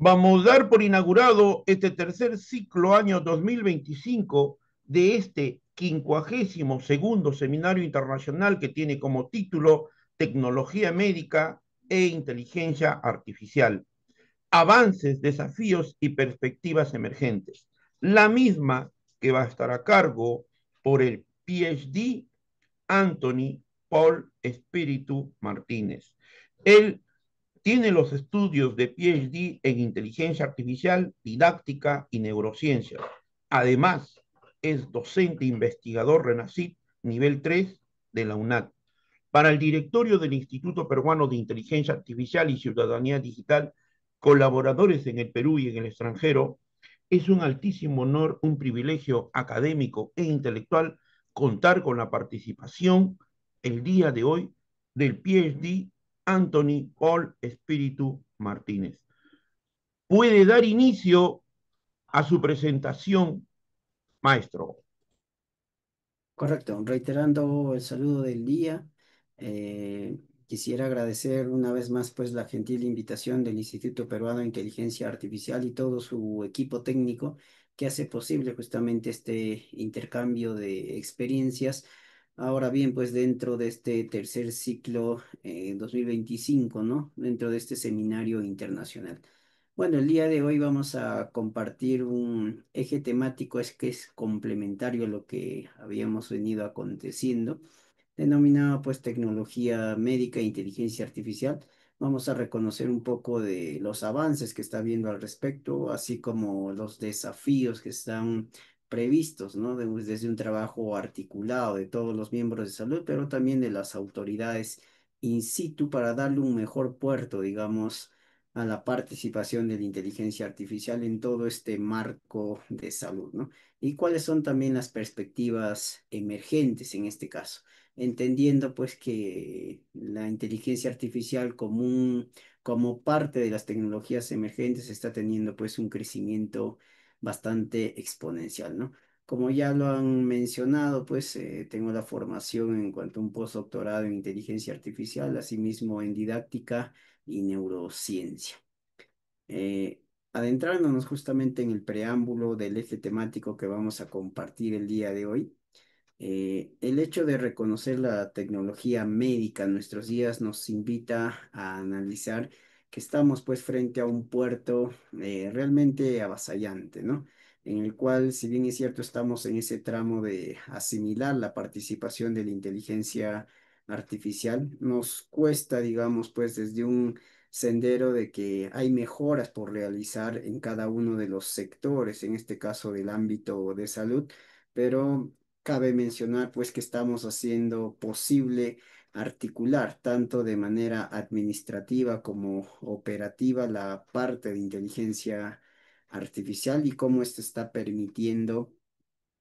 Vamos a dar por inaugurado este tercer ciclo año 2025 de este 52º Seminario Internacional que tiene como título Tecnología Médica e Inteligencia Artificial. Avances, desafíos y perspectivas emergentes. La misma que va a estar a cargo por el PhD Anthony Paul Espíritu Martínez. Él tiene los estudios de PhD en inteligencia artificial, didáctica y neurociencia. Además, es docente investigador RENACIT nivel 3 de la UNAD. Para el directorio del Instituto Peruano de Inteligencia Artificial y Ciudadanía Digital, colaboradores en el Perú y en el extranjero, es un altísimo honor, un privilegio académico e intelectual contar con la participación el día de hoy del PhD Anthony Paul Espíritu Martínez. Puede dar inicio a su presentación, maestro. Correcto, reiterando el saludo del día, quisiera agradecer una vez más pues la gentil invitación del Instituto Peruano de Inteligencia Artificial y todo su equipo técnico que hace posible justamente este intercambio de experiencias. Ahora bien, pues dentro de este tercer ciclo 2025, ¿no? Dentro de este seminario internacional. Bueno, el día de hoy vamos a compartir un eje temático es que es complementario a lo que habíamos venido aconteciendo, denominado pues tecnología médica e inteligencia artificial. Vamos a reconocer un poco de los avances que está habiendo al respecto, así como los desafíos que están previstos, ¿no? Desde un trabajo articulado de todos los miembros de salud, pero también de las autoridades in situ para darle un mejor puerto, digamos, a la participación de la inteligencia artificial en todo este marco de salud, ¿no? Y cuáles son también las perspectivas emergentes en este caso, entendiendo pues que la inteligencia artificial como parte de las tecnologías emergentes está teniendo pues un crecimiento bastante exponencial, ¿no? Como ya lo han mencionado, pues tengo la formación en cuanto a un postdoctorado en inteligencia artificial, asimismo en didáctica y neurociencia. Eh, Adentrándonos justamente en el preámbulo del eje temático que vamos a compartir el día de hoy, el hecho de reconocer la tecnología médica en nuestros días nos invita a analizar que estamos pues frente a un puerto realmente avasallante, ¿no? En el cual, si bien es cierto, estamos en ese tramo de asimilar la participación de la inteligencia artificial, nos cuesta, digamos, pues desde un sendero de que hay mejoras por realizar en cada uno de los sectores, en este caso del ámbito de salud, pero cabe mencionar pues que estamos haciendo posible articular tanto de manera administrativa como operativa la parte de inteligencia artificial y cómo esto está permitiendo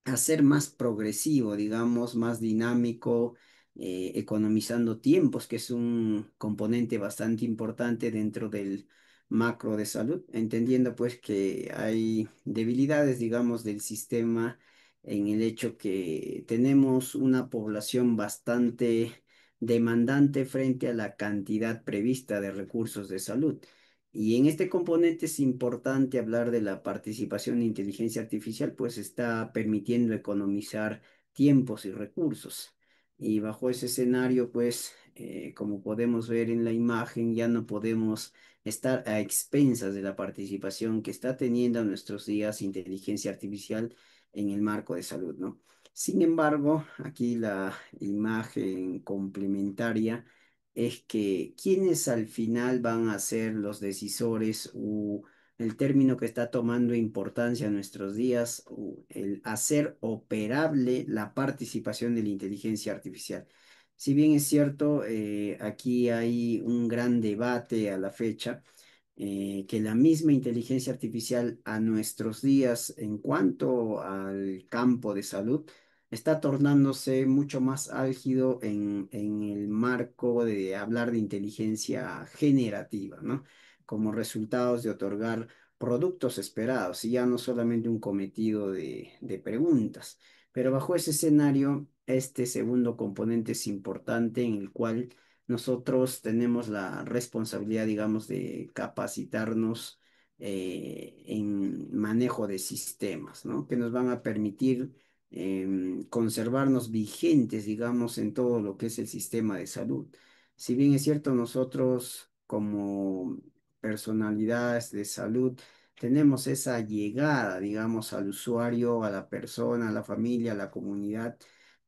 hacer más progresivo, digamos, más dinámico, economizando tiempos, que es un componente bastante importante dentro del macro de salud, entendiendo pues que hay debilidades, digamos, del sistema en el hecho que tenemos una población bastante demandante frente a la cantidad prevista de recursos de salud. Y en este componente es importante hablar de la participación de inteligencia artificial, pues está permitiendo economizar tiempos y recursos. Y bajo ese escenario, pues, como podemos ver en la imagen, ya no podemos estar a expensas de la participación que está teniendo en nuestros días inteligencia artificial en el marco de salud, ¿no? Sin embargo, aquí la imagen complementaria es que quienes al final van a ser los decisores o el término que está tomando importancia en nuestros días, el hacer operable la participación de la inteligencia artificial. Si bien es cierto, aquí hay un gran debate a la fecha, que la misma inteligencia artificial a nuestros días en cuanto al campo de salud está tornándose mucho más álgido en el marco de hablar de inteligencia generativa, ¿no? Como resultados de otorgar productos esperados y ya no solamente un cometido de preguntas. Pero bajo ese escenario, este segundo componente es importante en el cual nosotros tenemos la responsabilidad, digamos, de capacitarnos en manejo de sistemas, ¿no? Que nos van a permitir conservarnos vigentes, digamos, en todo lo que es el sistema de salud. Si bien es cierto, nosotros como personalidades de salud tenemos esa llegada, digamos, al usuario, a la persona, a la familia, a la comunidad,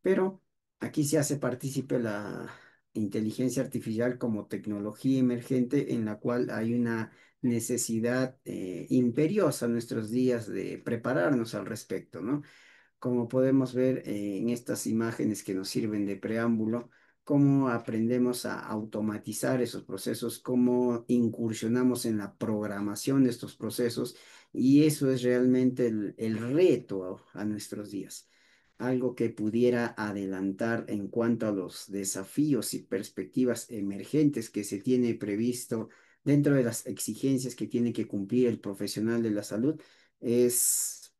pero aquí se hace partícipe la inteligencia artificial como tecnología emergente en la cual hay una necesidad imperiosa en nuestros días de prepararnos al respecto, ¿no? Como podemos ver en estas imágenes que nos sirven de preámbulo, cómo aprendemos a automatizar esos procesos, cómo incursionamos en la programación de estos procesos, y eso es realmente el reto a nuestros días. Algo que pudiera adelantar en cuanto a los desafíos y perspectivas emergentes que se tiene previsto dentro de las exigencias que tiene que cumplir el profesional de la salud es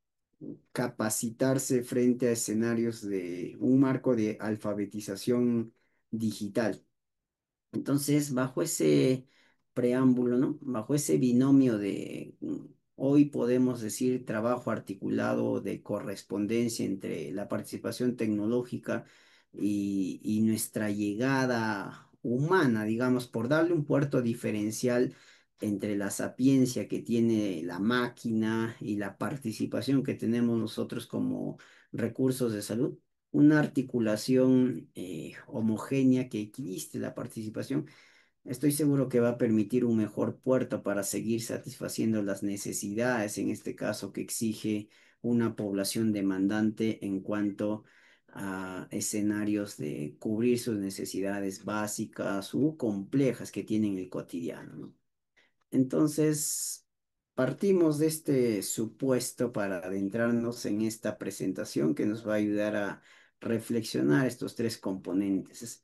capacitarse frente a escenarios de un marco de alfabetización digital. Entonces, bajo ese preámbulo, ¿no? Bajo ese binomio de hoy podemos decir trabajo articulado de correspondencia entre la participación tecnológica y nuestra llegada humana, digamos, por darle un puerto diferencial entre la sapiencia que tiene la máquina y la participación que tenemos nosotros como recursos de salud, una articulación homogénea que equilibre la participación, estoy seguro que va a permitir un mejor puerto para seguir satisfaciendo las necesidades, en este caso, que exige una población demandante en cuanto a escenarios de cubrir sus necesidades básicas u complejas que tienen el cotidiano, ¿no? Entonces, partimos de este supuesto para adentrarnos en esta presentación que nos va a ayudar a reflexionar estos tres componentes.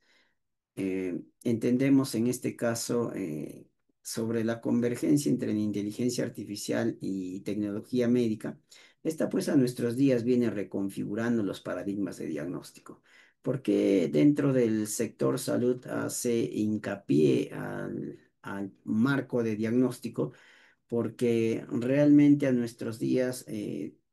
Entendemos en este caso sobre la convergencia entre la inteligencia artificial y tecnología médica. Esta pues a nuestros días viene reconfigurando los paradigmas de diagnóstico, porque dentro del sector salud hace hincapié al marco de diagnóstico, porque realmente a nuestros días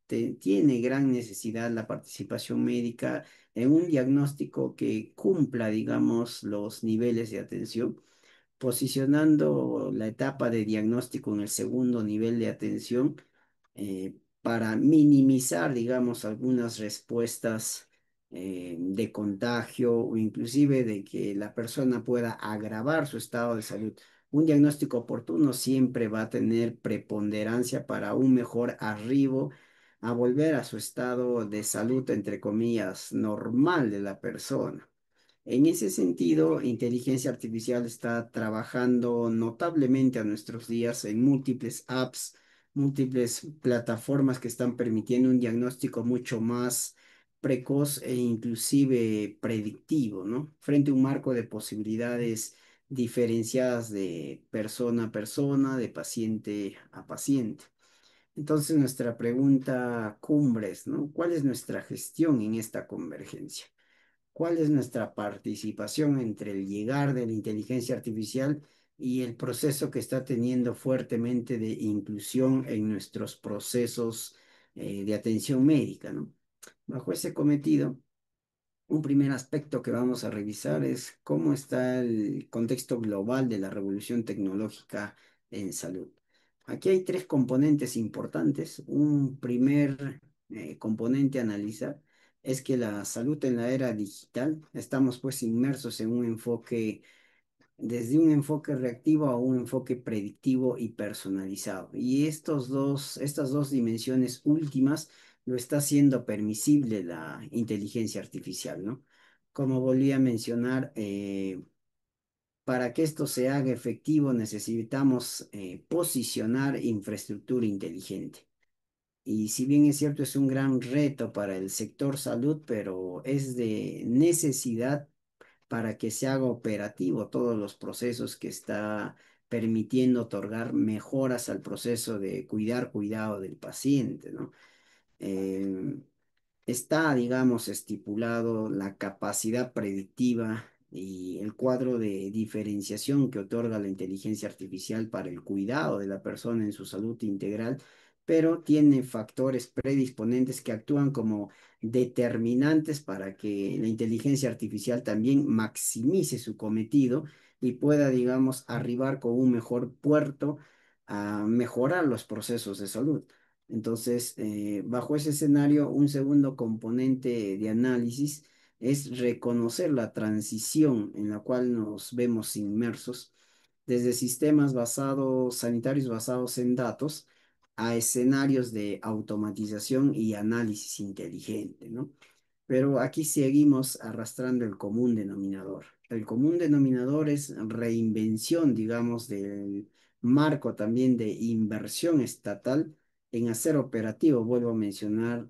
tiene gran necesidad la participación médica en un diagnóstico que cumpla, digamos, los niveles de atención, posicionando la etapa de diagnóstico en el segundo nivel de atención para minimizar, digamos, algunas respuestas de contagio o inclusive de que la persona pueda agravar su estado de salud. Un diagnóstico oportuno siempre va a tener preponderancia para un mejor arribo a volver a su estado de salud, entre comillas, normal de la persona. En ese sentido, inteligencia artificial está trabajando notablemente a nuestros días en múltiples apps, múltiples plataformas que están permitiendo un diagnóstico mucho más precoz e inclusive predictivo, ¿no? Frente a un marco de posibilidades diferenciadas de persona a persona, de paciente a paciente. Entonces, nuestra pregunta cumbres, ¿no? ¿Cuál es nuestra gestión en esta convergencia? ¿Cuál es nuestra participación entre el llegar de la inteligencia artificial y el proceso que está teniendo fuertemente de inclusión en nuestros procesos de atención médica, ¿no? Bajo ese cometido, un primer aspecto que vamos a revisar es cómo está el contexto global de la revolución tecnológica en salud. Aquí hay tres componentes importantes. Un primer componente a analizar es que la salud en la era digital, estamos pues inmersos en un enfoque, desde un enfoque reactivo a un enfoque predictivo y personalizado. Y estas dos dimensiones últimas lo está haciendo permisible la inteligencia artificial, ¿no? Como volví a mencionar, para que esto se haga efectivo necesitamos posicionar infraestructura inteligente. Y si bien es cierto, es un gran reto para el sector salud, pero es de necesidad para que se haga operativo todos los procesos que está permitiendo otorgar mejoras al proceso de cuidado del paciente, ¿no? Eh, Está, digamos, estipulado la capacidad predictiva y el cuadro de diferenciación que otorga la inteligencia artificial para el cuidado de la persona en su salud integral, pero tiene factores predisponentes que actúan como determinantes para que la inteligencia artificial también maximice su cometido y pueda, digamos, arribar con un mejor puerto a mejorar los procesos de salud. Entonces, bajo ese escenario, un segundo componente de análisis es reconocer la transición en la cual nos vemos inmersos desde sistemas sanitarios basados en datos a escenarios de automatización y análisis inteligente, ¿no? Pero aquí seguimos arrastrando el común denominador. El común denominador es reinvención, digamos, del marco también de inversión estatal en hacer operativo. Vuelvo a mencionar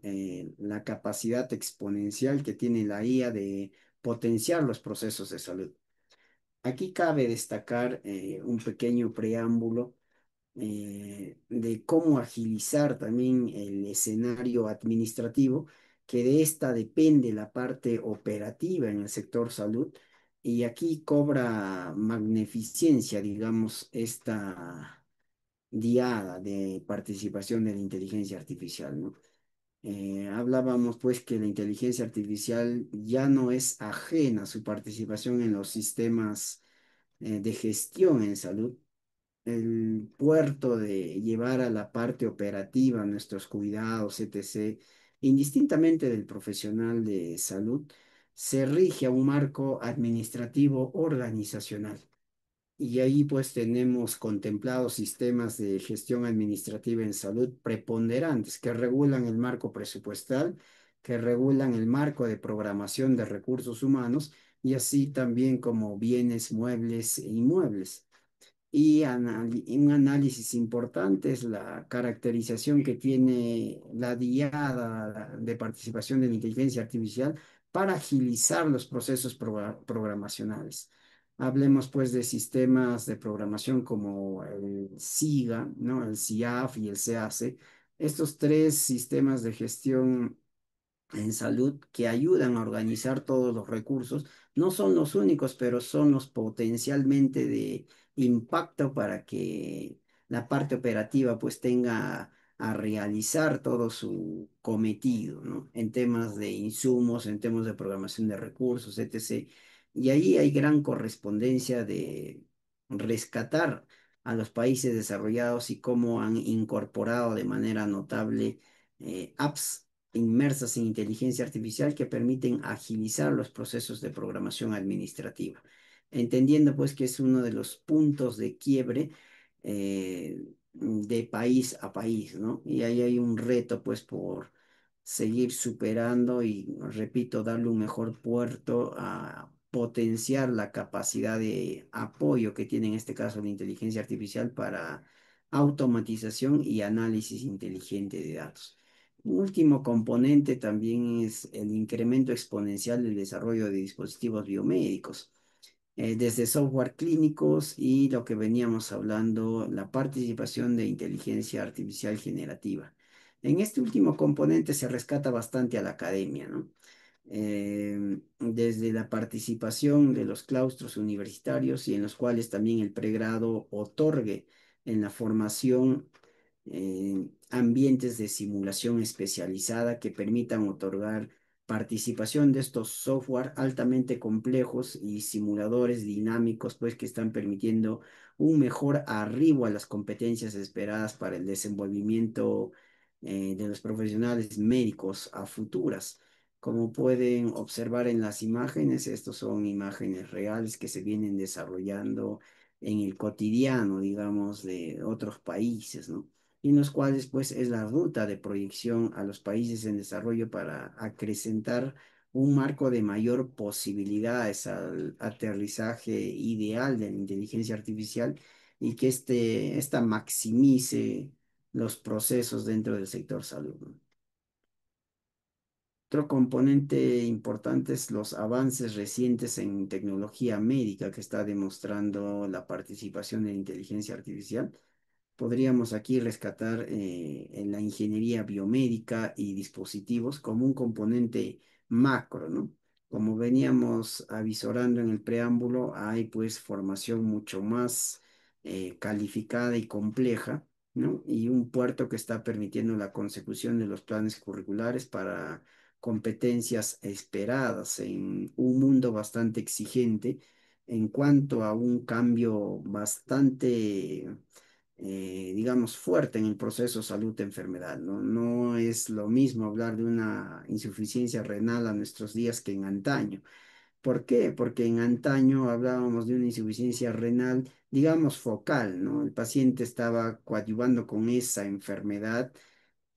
la capacidad exponencial que tiene la IA de potenciar los procesos de salud. Aquí cabe destacar un pequeño preámbulo de cómo agilizar también el escenario administrativo, que de esta depende la parte operativa en el sector salud, y aquí cobra magnificencia, digamos, esta diada de participación de la inteligencia artificial, ¿no? Hablábamos pues que la inteligencia artificial ya no es ajena a su participación en los sistemas de gestión en salud, el puerto de llevar a la parte operativa nuestros cuidados, etc., indistintamente del profesional de salud, se rige a un marco administrativo organizacional. Y ahí pues tenemos contemplados sistemas de gestión administrativa en salud preponderantes que regulan el marco presupuestal, que regulan el marco de programación de recursos humanos y así también como bienes muebles e inmuebles. Y un análisis importante es la caracterización que tiene la diada de participación de la inteligencia artificial para agilizar los procesos programacionales. Hablemos pues de sistemas de programación como el SIGA, ¿no? El CIAF y el CAC. Estos tres sistemas de gestión en salud que ayudan a organizar todos los recursos. No son los únicos, pero son los potencialmente de impacto para que la parte operativa pues tenga a realizar todo su cometido, ¿no? En temas de insumos, en temas de programación de recursos, etc. Y ahí hay gran correspondencia de rescatar a los países desarrollados y cómo han incorporado de manera notable apps inmersas en inteligencia artificial que permiten agilizar los procesos de programación administrativa, entendiendo pues que es uno de los puntos de quiebre de país a país, ¿no? Y ahí hay un reto pues por seguir superando y, repito, darle un mejor puerto a potenciar la capacidad de apoyo que tiene en este caso la inteligencia artificial para automatización y análisis inteligente de datos. Un último componente también es el incremento exponencial del desarrollo de dispositivos biomédicos, desde software clínicos y lo que veníamos hablando, la participación de inteligencia artificial generativa. En este último componente se rescata bastante a la academia, ¿no? Desde la participación de los claustros universitarios y en los cuales también el pregrado otorgue en la formación ambientes de simulación especializada que permitan otorgar participación de estos software altamente complejos y simuladores dinámicos, pues que están permitiendo un mejor arribo a las competencias esperadas para el desenvolvimiento de los profesionales médicos a futuras. Como pueden observar en las imágenes, estos son imágenes reales que se vienen desarrollando en el cotidiano, digamos, de otros países, ¿no? Y en los cuales, pues, es la ruta de proyección a los países en desarrollo para acrecentar un marco de mayor posibilidades al aterrizaje ideal de la inteligencia artificial y que esta maximice los procesos dentro del sector salud, ¿no? Otro componente importante es los avances recientes en tecnología médica que está demostrando la participación de la inteligencia artificial. Podríamos aquí rescatar en la ingeniería biomédica y dispositivos como un componente macro, ¿no? Como veníamos avisorando en el preámbulo, hay pues formación mucho más calificada y compleja, ¿no? Y un puerto que está permitiendo la consecución de los planes curriculares para competencias esperadas en un mundo bastante exigente en cuanto a un cambio bastante digamos, fuerte en el proceso salud-enfermedad, ¿no? No es lo mismo hablar de una insuficiencia renal a nuestros días que en antaño. ¿Por qué? Porque en antaño hablábamos de una insuficiencia renal, digamos, focal, ¿no? El paciente estaba coadyuvando con esa enfermedad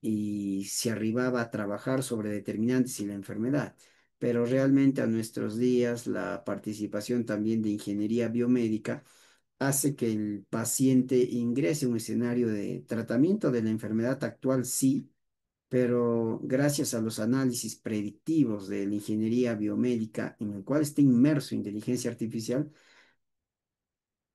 y se arribaba a trabajar sobre determinantes y la enfermedad. Pero realmente a nuestros días la participación también de ingeniería biomédica hace que el paciente ingrese a un escenario de tratamiento de la enfermedad actual, sí, pero gracias a los análisis predictivos de la ingeniería biomédica en el cual está inmerso inteligencia artificial,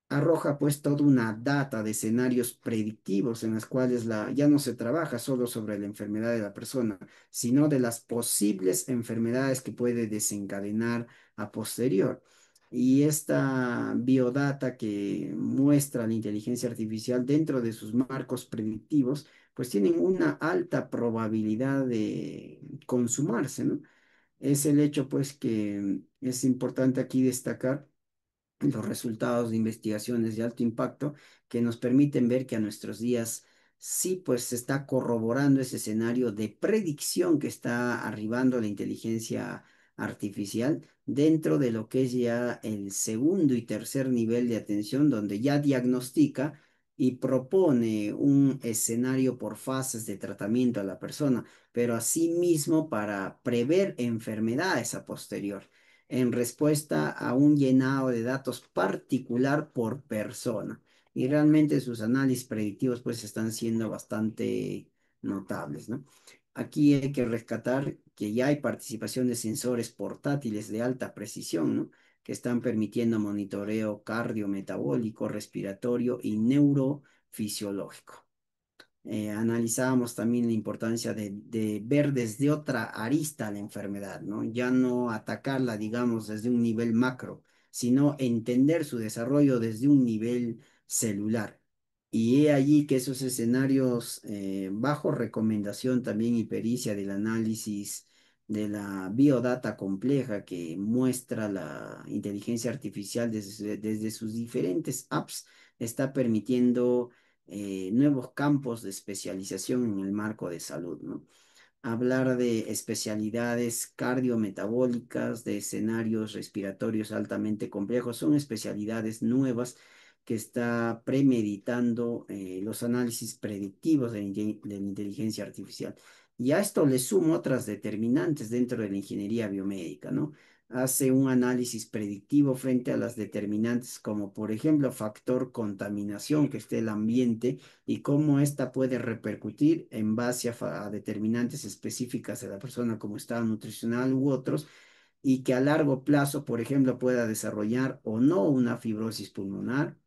arroja pues toda una data de escenarios predictivos en las cuales ya no se trabaja solo sobre la enfermedad de la persona, sino de las posibles enfermedades que puede desencadenar a posterior. Y esta biodata que muestra la inteligencia artificial dentro de sus marcos predictivos, pues tienen una alta probabilidad de consumarse, ¿no? Es el hecho pues que es importante aquí destacar los resultados de investigaciones de alto impacto que nos permiten ver que a nuestros días sí, pues se está corroborando ese escenario de predicción que está arribando la inteligencia artificial dentro de lo que es ya el segundo y tercer nivel de atención, donde ya diagnostica y propone un escenario por fases de tratamiento a la persona, pero asimismo para prever enfermedades a posterior en respuesta a un llenado de datos particular por persona. Y realmente sus análisis predictivos pues están siendo bastante notables, ¿no? Aquí hay que rescatar que ya hay participación de sensores portátiles de alta precisión, ¿no? Que están permitiendo monitoreo cardiometabólico, respiratorio y neurofisiológico. Analizábamos también la importancia de ver desde otra arista la enfermedad, ¿no? Ya no atacarla, digamos, desde un nivel macro, sino entender su desarrollo desde un nivel celular. Y he allí que esos escenarios, bajo recomendación también y pericia del análisis de la biodata compleja que muestra la inteligencia artificial desde sus diferentes apps, está permitiendo nuevos campos de especialización en el marco de salud, ¿no? Hablar de especialidades cardiometabólicas, de escenarios respiratorios altamente complejos, son especialidades nuevas que está premeditando los análisis predictivos de la inteligencia artificial. Y a esto le sumo otras determinantes dentro de la ingeniería biomédica, ¿no? Hace un análisis predictivo frente a las determinantes como, por ejemplo, factor contaminación que esté el ambiente y cómo ésta puede repercutir en base a determinantes específicas de la persona, como estado nutricional u otros, y que a largo plazo, por ejemplo, pueda desarrollar o no una fibrosis pulmonar,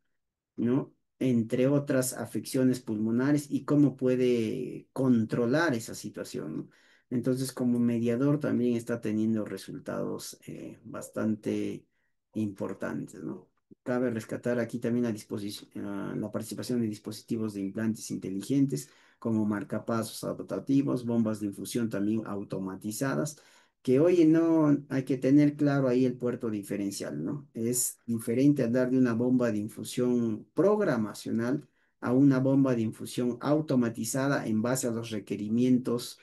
¿no? Entre otras afecciones pulmonares y cómo puede controlar esa situación, ¿no? Entonces, como mediador también está teniendo resultados bastante importantes, ¿no? Cabe rescatar aquí también la participación de dispositivos de implantes inteligentes como marcapasos adaptativos, bombas de infusión también automatizadas que hoy no hay que tener claro ahí el puerto diferencial, ¿no? Es diferente hablar de una bomba de infusión programacional a una bomba de infusión automatizada en base a los requerimientos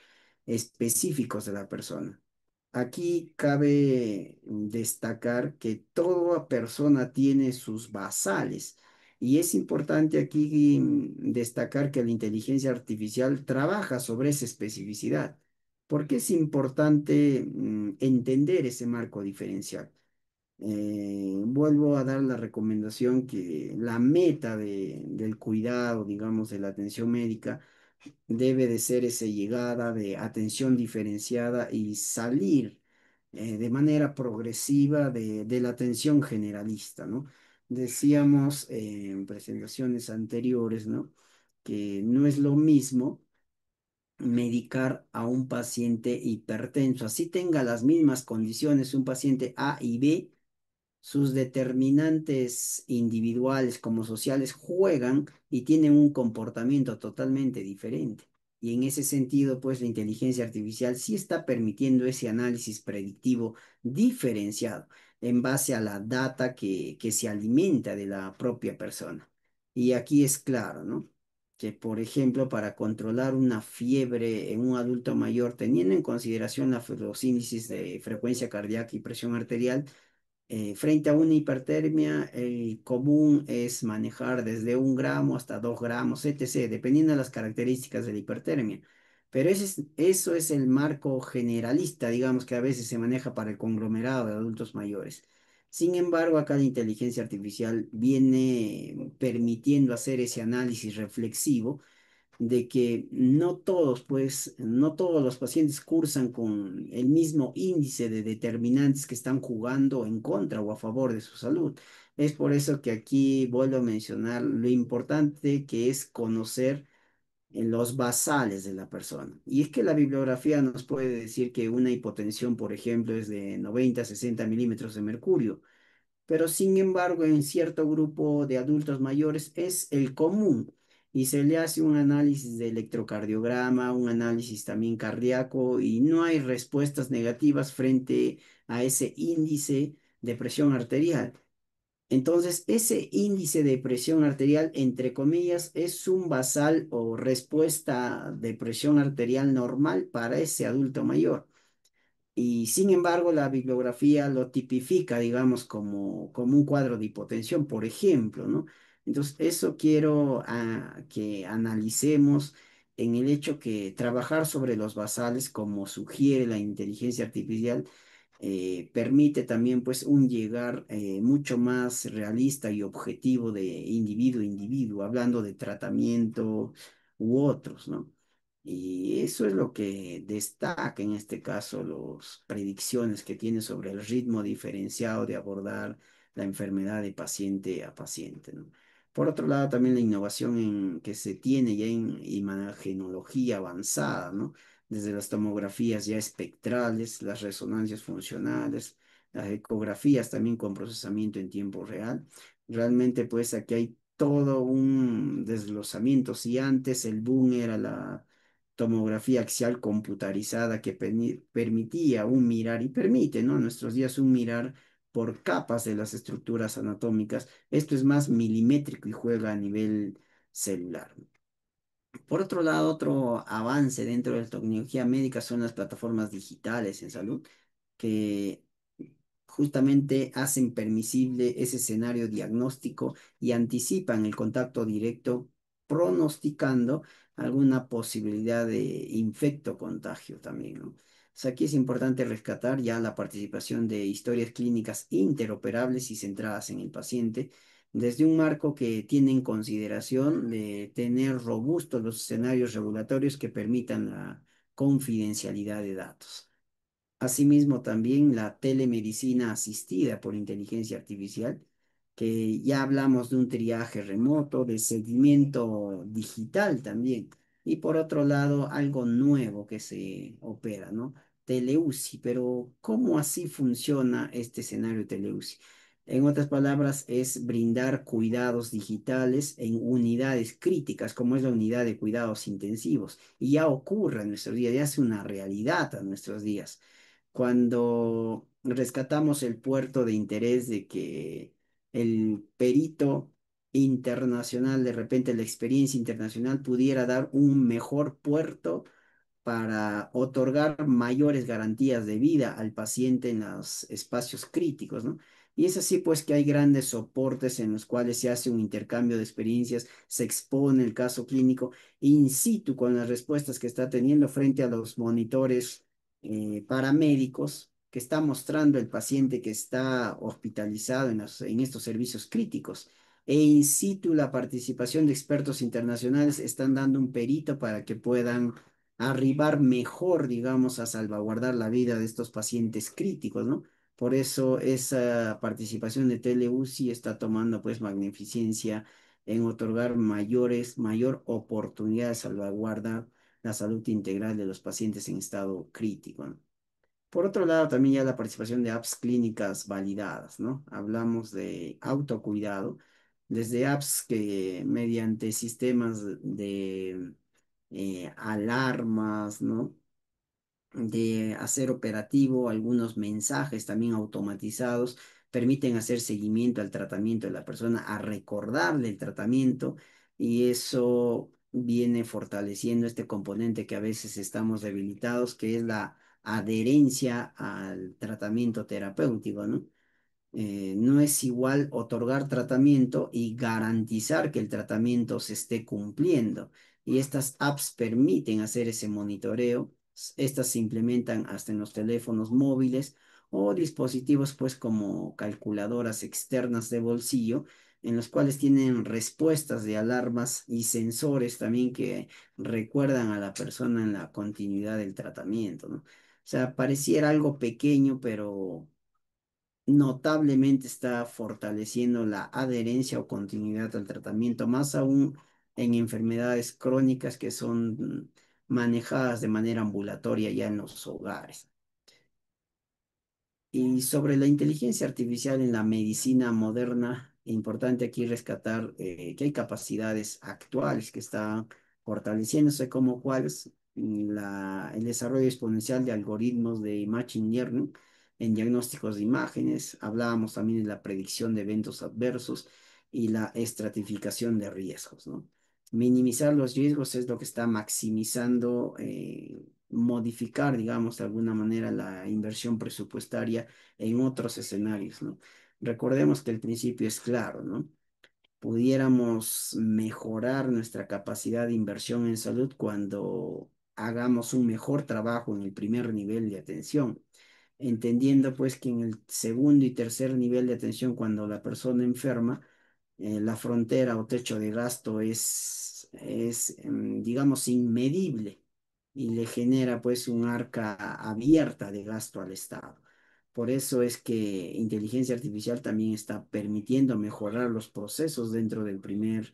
específicos de la persona. Aquí cabe destacar que toda persona tiene sus basales y es importante aquí destacar que la inteligencia artificial trabaja sobre esa especificidad. ¿Por qué es importante entender ese marco diferencial? Vuelvo a dar la recomendación que la meta del cuidado, digamos, de la atención médica debe de ser esa llegada de atención diferenciada y salir de manera progresiva de la atención generalista, ¿no? Decíamos en presentaciones anteriores, ¿no? Que no es lo mismo medicar a un paciente hipertenso. Así tenga las mismas condiciones un paciente A y B, sus determinantes individuales como sociales juegan y tienen un comportamiento totalmente diferente. Y en ese sentido, pues la inteligencia artificial sí está permitiendo ese análisis predictivo diferenciado en base a la data que se alimenta de la propia persona. Y aquí es claro, ¿no? Que, por ejemplo, para controlar una fiebre en un adulto mayor, teniendo en consideración los índices de frecuencia cardíaca y presión arterial, frente a una hipertermia, el común es manejar desde 1 gramo hasta 2 gramos, etc., dependiendo de las características de la hipertermia. Pero eso es el marco generalista, digamos, que a veces se maneja para el conglomerado de adultos mayores. Sin embargo, acá la inteligencia artificial viene permitiendo hacer ese análisis reflexivo de que no todos, pues, no todos los pacientes cursan con el mismo índice de determinantes que están jugando en contra o a favor de su salud. Es por eso que aquí vuelvo a mencionar lo importante que es conocer los basales de la persona. Y es que la bibliografía nos puede decir que una hipotensión, por ejemplo, es de 90 a 60 milímetros de mercurio, pero sin embargo en cierto grupo de adultos mayores es el común y se le hace un análisis de electrocardiograma, un análisis también cardíaco y no hay respuestas negativas frente a ese índice de presión arterial. Entonces, ese índice de presión arterial, entre comillas, es un basal o respuesta de presión arterial normal para ese adulto mayor. Y sin embargo, la bibliografía lo tipifica, digamos, como un cuadro de hipotensión, por ejemplo, ¿no? Entonces, eso quiero que analicemos en el hecho que trabajar sobre los basales, como sugiere la inteligencia artificial, permite también, pues, un llegar mucho más realista y objetivo de individuo a individuo, hablando de tratamiento u otros, ¿no? Y eso es lo que destaca en este caso las predicciones que tiene sobre el ritmo diferenciado de abordar la enfermedad de paciente a paciente, ¿no? Por otro lado, también la innovación que se tiene ya en imagenología avanzada, ¿no? Desde las tomografías ya espectrales, las resonancias funcionales, las ecografías también con procesamiento en tiempo real. Realmente, pues aquí hay todo un desglosamiento. Si antes el boom era la tomografía axial computarizada que permitía un mirar y permite, ¿no? En nuestros días un mirar por capas de las estructuras anatómicas. Esto es más milimétrico y juega a nivel celular. Por otro lado, otro avance dentro de la tecnología médica son las plataformas digitales en salud, que justamente hacen permisible ese escenario diagnóstico y anticipan el contacto directo, pronosticando alguna posibilidad de infecto contagio también, ¿no? O sea, aquí es importante rescatar ya la participación de historias clínicas interoperables y centradas en el paciente, desde un marco que tiene en consideración de tener robustos los escenarios regulatorios que permitan la confidencialidad de datos. Asimismo, también la telemedicina asistida por inteligencia artificial, que ya hablamos de un triaje remoto, de seguimiento digital también. Y por otro lado, algo nuevo que se opera, ¿no? Teleuci, pero ¿cómo así funciona este escenario Teleuci? En otras palabras, es brindar cuidados digitales en unidades críticas, como es la unidad de cuidados intensivos. Y ya ocurre en nuestros días, ya es una realidad a nuestros días cuando rescatamos el puerto de interés de que el perito internacional, de repente la experiencia internacional pudiera dar un mejor puerto para otorgar mayores garantías de vida al paciente en los espacios críticos, ¿no? Y es así pues que hay grandes soportes en los cuales se hace un intercambio de experiencias, se expone el caso clínico in situ con las respuestas que está teniendo frente a los monitores paramédicos que está mostrando el paciente que está hospitalizado en estos servicios críticos. E in situ la participación de expertos internacionales están dando un perito para que puedan arribar mejor, digamos, a salvaguardar la vida de estos pacientes críticos, ¿no? Por eso esa participación de TeleUCI está tomando pues magnificencia en otorgar mayor oportunidad de salvaguarda la salud integral de los pacientes en estado crítico, ¿no? Por otro lado, también ya la participación de apps clínicas validadas, ¿no? Hablamos de autocuidado, desde apps que mediante sistemas de alarmas, ¿no? De hacer operativo, algunos mensajes también automatizados permiten hacer seguimiento al tratamiento de la persona, a recordarle el tratamiento y eso viene fortaleciendo este componente que a veces estamos debilitados, que es la adherencia al tratamiento terapéutico, ¿no? No es igual otorgar tratamiento y garantizar que el tratamiento se esté cumpliendo. Y estas apps permiten hacer ese monitoreo. Estas se implementan hasta en los teléfonos móviles o dispositivos pues como calculadoras externas de bolsillo, en los cuales tienen respuestas de alarmas y sensores también que recuerdan a la persona en la continuidad del tratamiento, ¿no? O sea, pareciera algo pequeño, pero notablemente está fortaleciendo la adherencia o continuidad al tratamiento, más aún en enfermedades crónicas que son manejadas de manera ambulatoria ya en los hogares. Y sobre la inteligencia artificial en la medicina moderna, importante aquí rescatar que hay capacidades actuales que están fortaleciéndose como cuáles el desarrollo exponencial de algoritmos de machine learning en diagnósticos de imágenes. Hablábamos también de la predicción de eventos adversos y la estratificación de riesgos, ¿no? Minimizar los riesgos es lo que está maximizando, modificar, digamos, de alguna manera la inversión presupuestaria en otros escenarios, ¿no? Recordemos que el principio es claro, ¿no? Pudiéramos mejorar nuestra capacidad de inversión en salud cuando hagamos un mejor trabajo en el primer nivel de atención, entendiendo pues que en el segundo y tercer nivel de atención, cuando la persona enferma, la frontera o techo de gasto es digamos, inmedible y le genera pues un arca abierta de gasto al Estado. Por eso es que inteligencia artificial también está permitiendo mejorar los procesos dentro del primer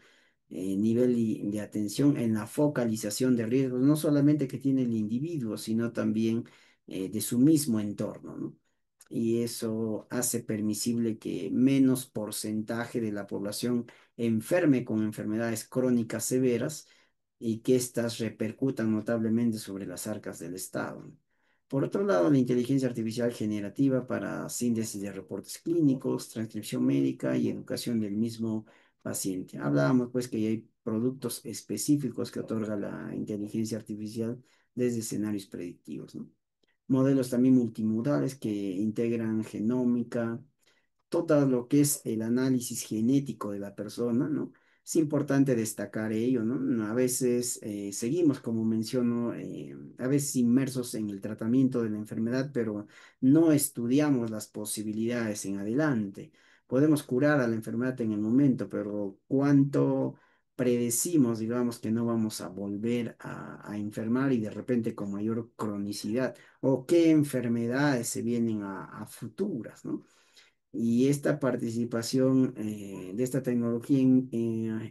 nivel de atención en la focalización de riesgos, no solamente que tiene el individuo, sino también de su mismo entorno, ¿no? Y eso hace permisible que menos porcentaje de la población enferme con enfermedades crónicas severas y que éstas repercutan notablemente sobre las arcas del Estado. Por otro lado, la inteligencia artificial generativa para síntesis de reportes clínicos, transcripción médica y educación del mismo paciente. Hablábamos pues que hay productos específicos que otorga la inteligencia artificial desde escenarios predictivos, ¿no? Modelos también multimodales que integran genómica, todo lo que es el análisis genético de la persona, ¿no? Es importante destacar ello, ¿no? A veces seguimos, como menciono, a veces inmersos en el tratamiento de la enfermedad, pero no estudiamos las posibilidades en adelante. Podemos curar a la enfermedad en el momento, pero ¿cuánto predecimos, digamos, que no vamos a volver a enfermar y de repente con mayor cronicidad? ¿O qué enfermedades se vienen a futuras, ¿no? Y esta participación de esta tecnología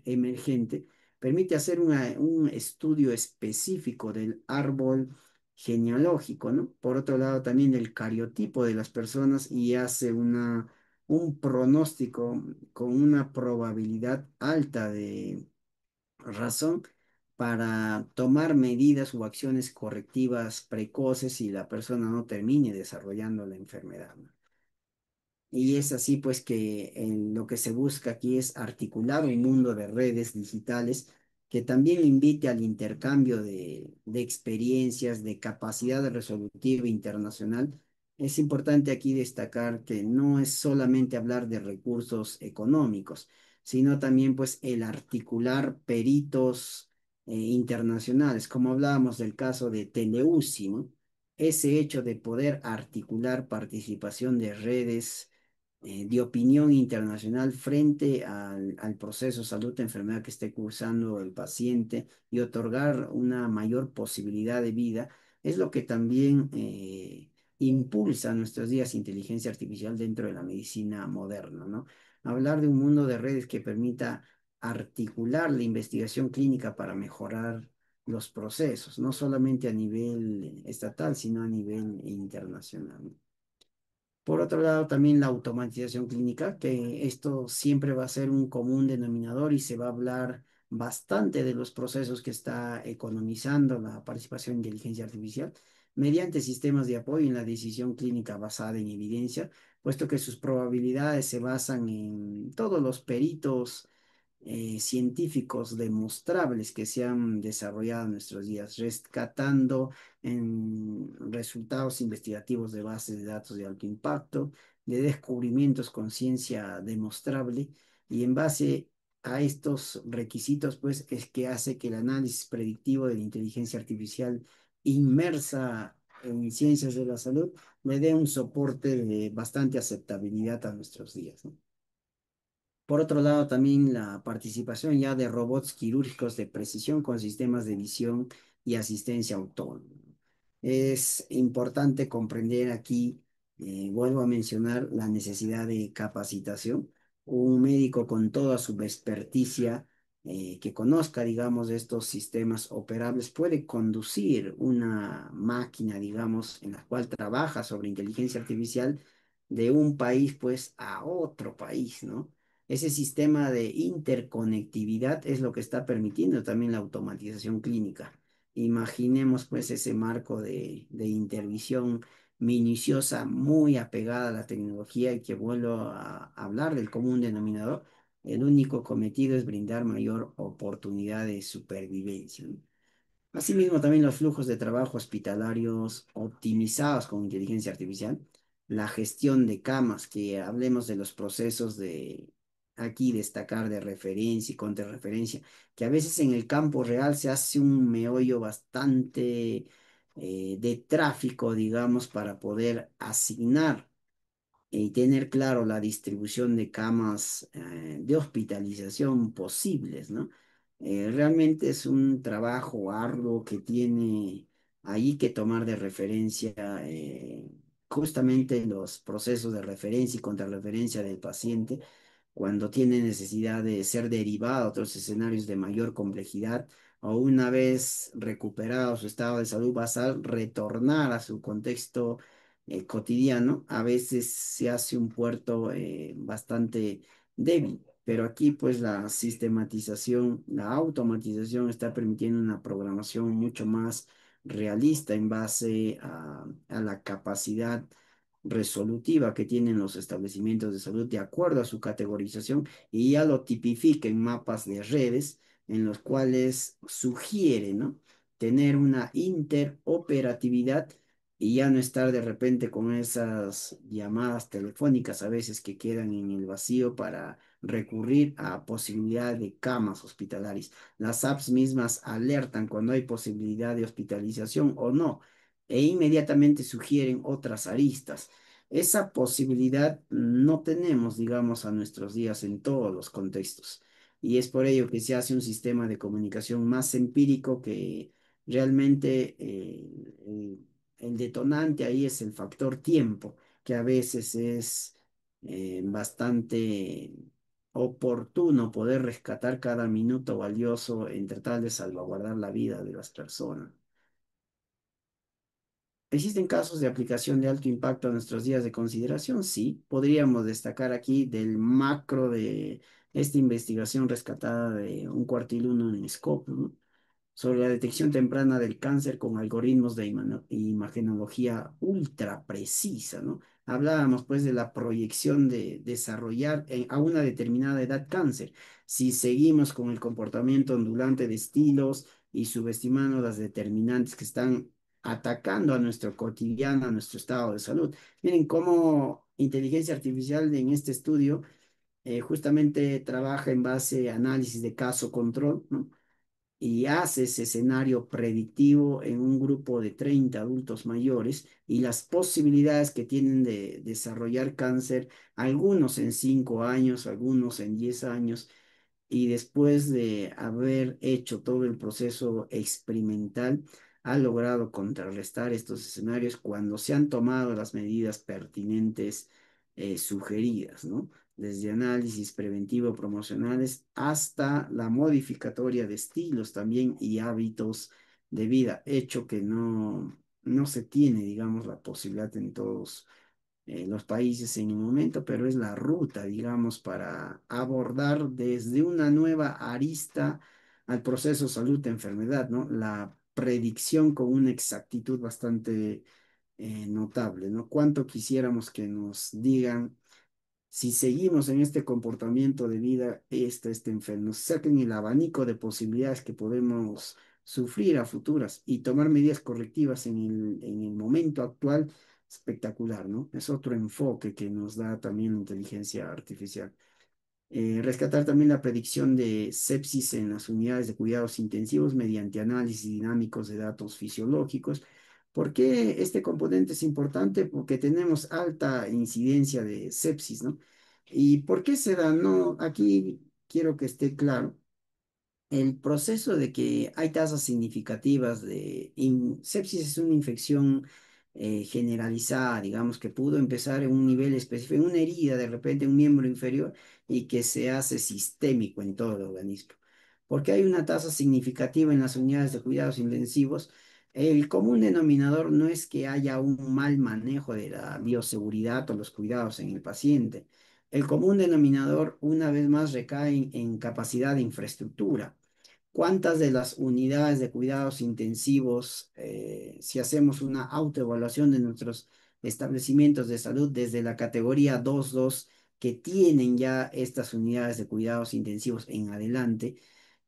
emergente permite hacer un estudio específico del árbol genealógico, ¿no? Por otro lado, también del cariotipo de las personas y hace un pronóstico con una probabilidad alta de razón para tomar medidas o acciones correctivas precoces si la persona no termine desarrollando la enfermedad, ¿no? Y es así pues que lo que se busca aquí es articular un mundo de redes digitales que también invite al intercambio de experiencias, de capacidad resolutiva internacional. Es importante aquí destacar que no es solamente hablar de recursos económicos, sino también pues el articular peritos internacionales, como hablábamos del caso de Teleuci, ¿no? Ese hecho de poder articular participación de redes de opinión internacional frente al proceso salud-enfermedad que esté cursando el paciente y otorgar una mayor posibilidad de vida, es lo que también impulsa en nuestros días inteligencia artificial dentro de la medicina moderna, ¿no? Hablar de un mundo de redes que permita articular la investigación clínica para mejorar los procesos, no solamente a nivel estatal, sino a nivel internacional, ¿no? Por otro lado, también la automatización clínica, que esto siempre va a ser un común denominador y se va a hablar bastante de los procesos que está economizando la participación en inteligencia artificial mediante sistemas de apoyo en la decisión clínica basada en evidencia, puesto que sus probabilidades se basan en todos los peritos científicos demostrables que se han desarrollado en nuestros días, rescatando en resultados investigativos de bases de datos de alto impacto, de descubrimientos con ciencia demostrable, y en base a estos requisitos, pues es que hace que el análisis predictivo de la inteligencia artificial inmersa en ciencias de la salud le dé un soporte de bastante aceptabilidad a nuestros días, ¿no? Por otro lado, también la participación ya de robots quirúrgicos de precisión con sistemas de visión y asistencia autónoma. Es importante comprender aquí, vuelvo a mencionar, la necesidad de capacitación. Un médico con toda su experticia, que conozca, digamos, de estos sistemas operables, puede conducir una máquina, digamos, en la cual trabaja sobre inteligencia artificial de un país, pues, a otro país, ¿no? Ese sistema de interconectividad es lo que está permitiendo también la automatización clínica. Imaginemos pues ese marco de intervisión minuciosa, muy apegada a la tecnología y que vuelvo a hablar del común denominador. El único cometido es brindar mayor oportunidad de supervivencia, ¿no? Asimismo, también los flujos de trabajo hospitalarios optimizados con inteligencia artificial, la gestión de camas, que hablemos de los procesos de aquí destacar de referencia y contrarreferencia, que a veces en el campo real se hace un meollo bastante de tráfico, digamos, para poder asignar y tener claro la distribución de camas de hospitalización posibles, ¿no? Realmente es un trabajo arduo que tiene ahí que tomar de referencia justamente los procesos de referencia y contrarreferencia del paciente cuando tiene necesidad de ser derivado a otros escenarios de mayor complejidad o una vez recuperado su estado de salud basal, retornar a su contexto cotidiano, a veces se hace un puerto bastante débil. Pero aquí pues la sistematización, la automatización está permitiendo una programación mucho más realista en base a la capacidad resolutiva que tienen los establecimientos de salud de acuerdo a su categorización y ya lo tipifica en mapas de redes en los cuales sugiere, ¿no? Tener una interoperatividad y ya no estar de repente con esas llamadas telefónicas a veces que quedan en el vacío para recurrir a posibilidad de camas hospitalarias. Las apps mismas alertan cuando hay posibilidad de hospitalización o no, e inmediatamente sugieren otras aristas. Esa posibilidad no tenemos, digamos, a nuestros días en todos los contextos. Y es por ello que se hace un sistema de comunicación más empírico que realmente el detonante ahí es el factor tiempo, que a veces es bastante oportuno poder rescatar cada minuto valioso en tratar de salvaguardar la vida de las personas. ¿Existen casos de aplicación de alto impacto a nuestros días de consideración? Sí, podríamos destacar aquí del macro de esta investigación rescatada de un cuartil uno en Scope, ¿no? Sobre la detección temprana del cáncer con algoritmos de imagenología ultra precisa, ¿no? Hablábamos pues de la proyección de desarrollar a una determinada edad cáncer. Si seguimos con el comportamiento ondulante de estilos y subestimando las determinantes que están atacando a nuestro cotidiano, a nuestro estado de salud. Miren cómo inteligencia artificial en este estudio justamente trabaja en base a análisis de caso control, ¿no? Y hace ese escenario predictivo en un grupo de 30 adultos mayores y las posibilidades que tienen de desarrollar cáncer, algunos en 5 años, algunos en 10 años, y después de haber hecho todo el proceso experimental, ha logrado contrarrestar estos escenarios cuando se han tomado las medidas pertinentes sugeridas, ¿no? desde análisis preventivo promocionales hasta la modificatoria de estilos también y hábitos de vida, hecho que no se tiene, digamos, la posibilidad en todos los países en el momento, pero es la ruta, digamos, para abordar desde una nueva arista al proceso salud-enfermedad, ¿no? La predicción con una exactitud bastante notable, ¿no? Cuánto quisiéramos que nos digan si seguimos en este comportamiento de vida, este enfermo, saquen el abanico de posibilidades que podemos sufrir a futuras y tomar medidas correctivas en el momento actual, espectacular, ¿no? Es otro enfoque que nos da también la inteligencia artificial. Rescatar también la predicción de sepsis en las unidades de cuidados intensivos mediante análisis dinámicos de datos fisiológicos. ¿Por qué este componente es importante? Porque tenemos alta incidencia de sepsis, ¿no? ¿Y por qué se da? No, aquí quiero que esté claro el proceso de que hay tasas significativas de sepsis es una infección generalizada, digamos, que pudo empezar en un nivel específico, en una herida, de repente en un miembro inferior, y que se hace sistémico en todo el organismo. Porque hay una tasa significativa en las unidades de cuidados intensivos. El común denominador no es que haya un mal manejo de la bioseguridad o los cuidados en el paciente. El común denominador, una vez más, recae en capacidad de infraestructura. ¿Cuántas de las unidades de cuidados intensivos, si hacemos una autoevaluación de nuestros establecimientos de salud desde la categoría 2.2 que tienen ya estas unidades de cuidados intensivos en adelante,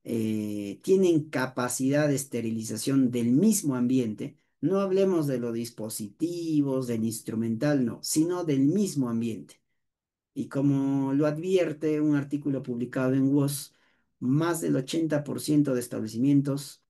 tienen capacidad de esterilización del mismo ambiente? No hablemos de los dispositivos, del instrumental, no, sino del mismo ambiente. Y como lo advierte un artículo publicado en WOS, más del 80% de establecimientos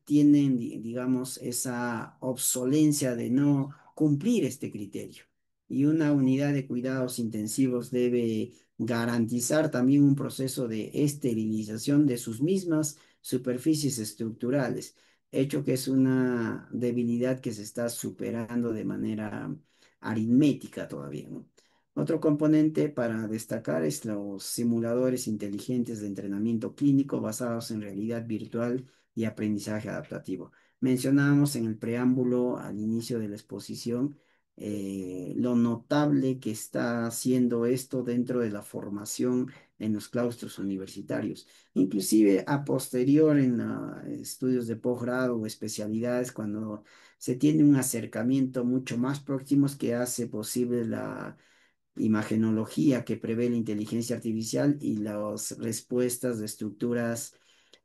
tienen, digamos, esa obsolencia de no cumplir este criterio. Y una unidad de cuidados intensivos debe garantizar también un proceso de esterilización de sus mismas superficies estructurales, hecho que es una debilidad que se está superando de manera aritmética todavía, ¿no? Otro componente para destacar es los simuladores inteligentes de entrenamiento clínico basados en realidad virtual y aprendizaje adaptativo. Mencionábamos en el preámbulo al inicio de la exposición lo notable que está haciendo esto dentro de la formación en los claustros universitarios, inclusive a posterior en estudios de posgrado o especialidades, cuando se tiene un acercamiento mucho más próximo que hace posible la imagenología que prevé la inteligencia artificial y las respuestas de estructuras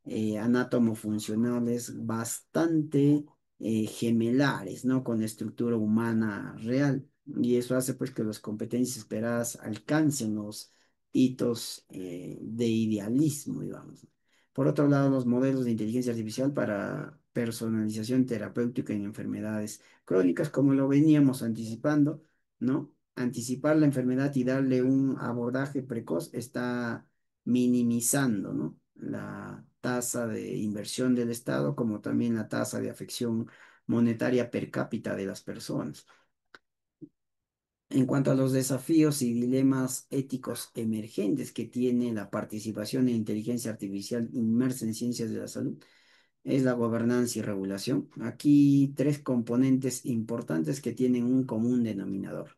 anátomo-funcionales bastante gemelares, ¿no? Con la estructura humana real. Y eso hace pues que las competencias esperadas alcancen los hitos de idealismo, digamos. Por otro lado, los modelos de inteligencia artificial para personalización terapéutica en enfermedades crónicas, como lo veníamos anticipando, ¿no? Anticipar la enfermedad y darle un abordaje precoz está minimizando, ¿no? La tasa de inversión del Estado, como también la tasa de afección monetaria per cápita de las personas. En cuanto a los desafíos y dilemas éticos emergentes que tiene la participación en inteligencia artificial inmersa en ciencias de la salud, es la gobernanza y regulación. Aquí tres componentes importantes que tienen un común denominador: